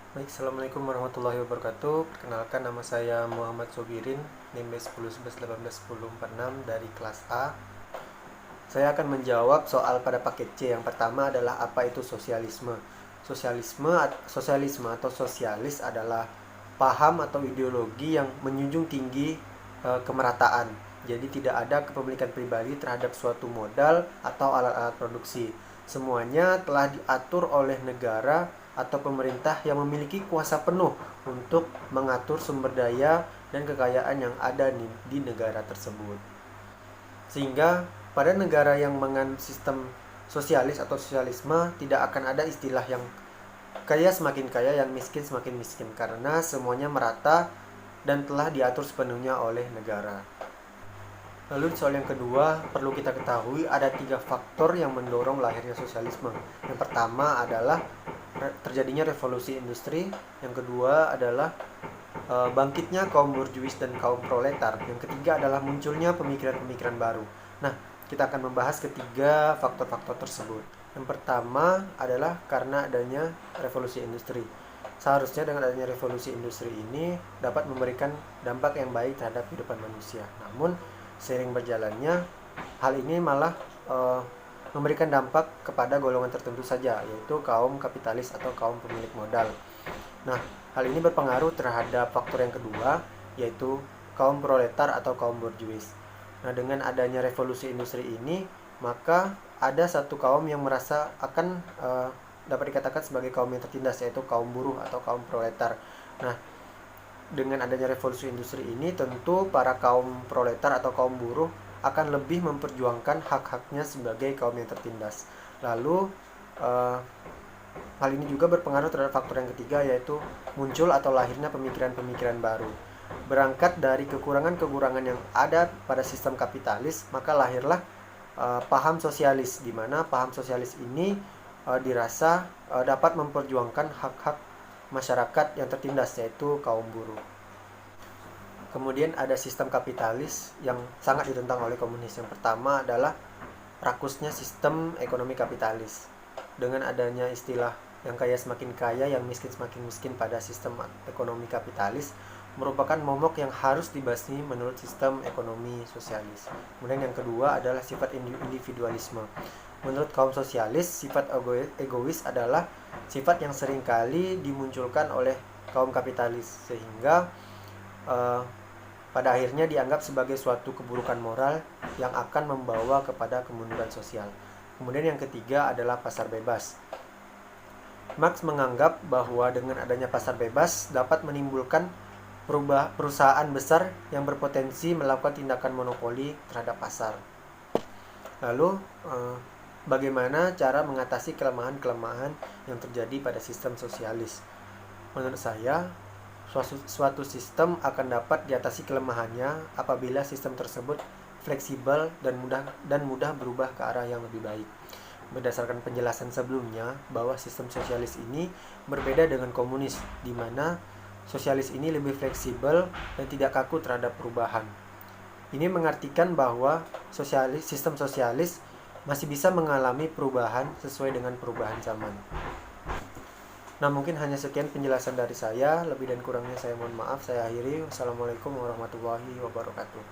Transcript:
Baik, Assalamualaikum warahmatullahi wabarakatuh. Perkenalkan, nama saya Muhammad Sobirin, NIM 10 11 18 10 46 dari kelas A. Saya akan menjawab soal pada paket C. Yang pertama adalah apa itu sosialisme. Sosialisme atau sosialis adalah paham atau ideologi yang menjunjung tinggi kemerataan. Jadi tidak ada kepemilikan pribadi terhadap suatu modal atau alat-alat produksi. Semuanya telah diatur oleh negara atau pemerintah yang memiliki kuasa penuh untuk mengatur sumber daya dan kekayaan yang ada di negara tersebut. Sehingga pada negara yang menganut sistem sosialis atau sosialisme tidak akan ada istilah yang kaya semakin kaya, yang miskin semakin miskin, karena semuanya merata dan telah diatur sepenuhnya oleh negara. Lalu soal yang kedua, perlu kita ketahui ada 3 faktor yang mendorong lahirnya sosialisme. Yang pertama adalah terjadinya revolusi industri. Yang kedua adalah bangkitnya kaum borjuis dan kaum proletar. Yang ketiga adalah munculnya pemikiran-pemikiran baru. Nah, kita akan membahas ketiga faktor-faktor tersebut. Yang pertama adalah karena adanya revolusi industri. Seharusnya dengan adanya revolusi industri ini dapat memberikan dampak yang baik terhadap kehidupan manusia. Namun, seiring berjalannya, hal ini malah memberikan dampak kepada golongan tertentu saja, yaitu kaum kapitalis atau kaum pemilik modal. Nah, hal ini berpengaruh terhadap faktor yang kedua, yaitu kaum proletar atau kaum borjuis. Nah, dengan adanya revolusi industri ini, maka ada satu kaum yang merasa akan dapat dikatakan sebagai kaum yang tertindas, yaitu kaum buruh atau kaum proletar. Nah, dengan adanya revolusi industri ini, tentu para kaum proletar atau kaum buruh akan lebih memperjuangkan hak-haknya sebagai kaum yang tertindas. Lalu hal ini juga berpengaruh terhadap faktor yang ketiga, yaitu muncul atau lahirnya pemikiran-pemikiran baru. Berangkat dari kekurangan-kekurangan yang ada pada sistem kapitalis, maka lahirlah paham sosialis, di mana paham sosialis ini dirasa dapat memperjuangkan hak-hak masyarakat yang tertindas, yaitu kaum buruh. Kemudian ada sistem kapitalis yang sangat ditentang oleh komunis. Yang pertama adalah rakusnya sistem ekonomi kapitalis. Dengan adanya istilah yang kaya semakin kaya, yang miskin semakin miskin pada sistem ekonomi kapitalis, merupakan momok yang harus dibasmi menurut sistem ekonomi sosialis. Kemudian yang kedua adalah sifat individualisme. Menurut kaum sosialis, sifat egois adalah sifat yang seringkali dimunculkan oleh kaum kapitalis, sehingga pada akhirnya dianggap sebagai suatu keburukan moral yang akan membawa kepada kemunduran sosial. Kemudian yang ketiga adalah pasar bebas. Marx menganggap bahwa dengan adanya pasar bebas dapat menimbulkan perusahaan besar yang berpotensi melakukan tindakan monopoli terhadap pasar. Lalu bagaimana cara mengatasi kelemahan-kelemahan yang terjadi pada sistem sosialis? Menurut saya, suatu sistem akan dapat diatasi kelemahannya apabila sistem tersebut fleksibel dan mudah berubah ke arah yang lebih baik. Berdasarkan penjelasan sebelumnya bahwa sistem sosialis ini berbeda dengan komunis, di mana sosialis ini lebih fleksibel dan tidak kaku terhadap perubahan. Ini mengartikan bahwa sistem sosialis masih bisa mengalami perubahan sesuai dengan perubahan zaman. Nah, mungkin hanya sekian penjelasan dari saya. Lebih dan kurangnya saya mohon maaf. Saya akhiri. Wassalamualaikum warahmatullahi wabarakatuh.